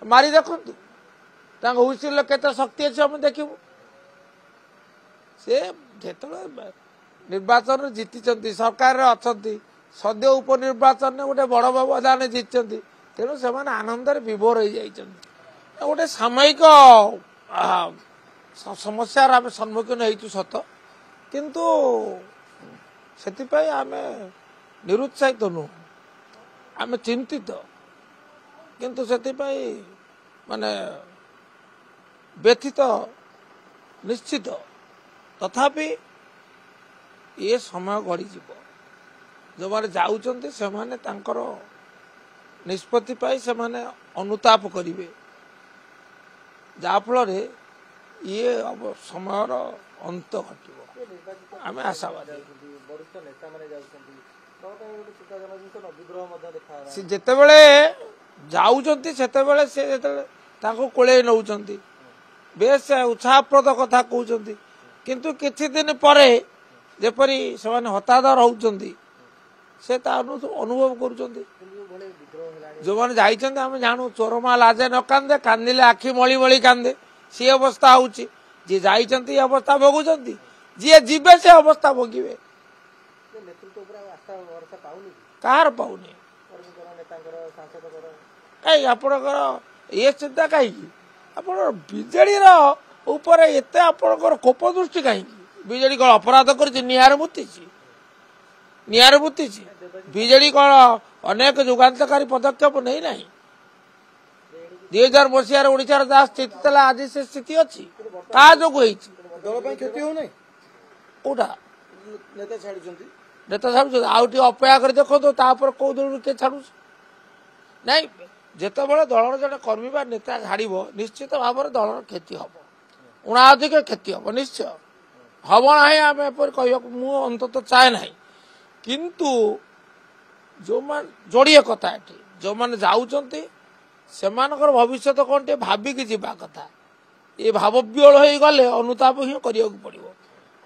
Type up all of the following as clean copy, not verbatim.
मारी देखु हुइसिल केते शक्ति अच्छे हम देखू से जो निर्वाचन जीति सरकार अच्छा सद्य उपनिर्वाचन गोटे बड़ व्यवधान जीति तेणु से आनंद विभोर हो जाइए गोटे सामयिक समस्या आम सम्मुखीन हो सत किंतु से आम निरुत्साहित नुह आम चिंतित किंतु से माने व्यथित निश्चित तथापि ये समय गड़ी जो मैंने जाऊँच से निष्पत्ति पाई से अनुताप करेंगे जहाँफल ये समय अंत घट आम आशावादी जितेबले जाऊँच से कोले नौ बेस उत्साहप्रद कथा कहते किंतु किछि दिन परे जेपरी से हतादर होउचंदी से अनुभव करुचंदी जो मैंने जाइछंदी आम जानू चोरमा लाजे न कांदे कांदिले आखि मली मली कांदे सी अवस्था होउची जे जाइछंती अवस्था भोगुचंदी जे जीवे से अवस्था भोगिबे कार पाउनी कई आपणकर ये चिंता कहीं आप विजेडी ऊपर एते आपणकर कोप दृष्टि कहीं विजेडी कौन अपराध कर निआर मुतीची विजेडी कौन अनेक जुगान्तकारी पदक्षेप नहीं ना 2000 मसीहार ओडिशार जहाँ स्थिति था आज से स्थिति अच्छी क्या जो कौटा नेता छाड़ आउ अपेक्षा कर देखो तो कौ दल किए छाड़ नहीं जितेबाला दलर जड़े कर्मी बा नेता छाड़ निश्चित भाव में दलर क्षति हम उणाधिक क्षति हम निश्चय हम ना आम कह अंततः चाहे ना किंतु जो मान जोड़िए कथा ये जो मैंने जाऊँच से भविष्य कौन टे भाविकी जावा कथा ये भाव विहल हो गले अनुताप ही करने पड़ो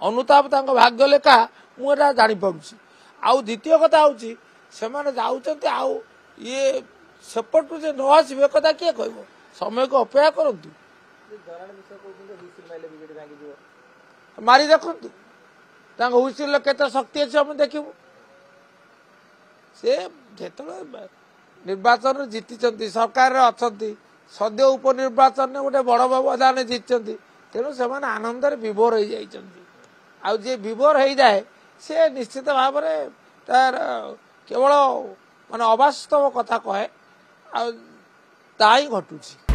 अनुताप भाग्य लेखा मुझे जापारुची आउ द्वितीय कथा हूँ जाऊँच आउ ये सेपटू जे न आसवे कथा किए कह समय को अपेक्षा करूँ मारी देखु हुइसिल केते शक्ति अच्छे हम देखू से जो निर्वाचन जीति सरकार अच्छा सद्य उपनिर्वाचन गोटे बड़ व्यवधान जीति तेणु से आनंद विभोर हो जाइए विभोर हो जाए से निश्चित भाव में तार केवल माने अवास्तव कथा कहे आ घटुची।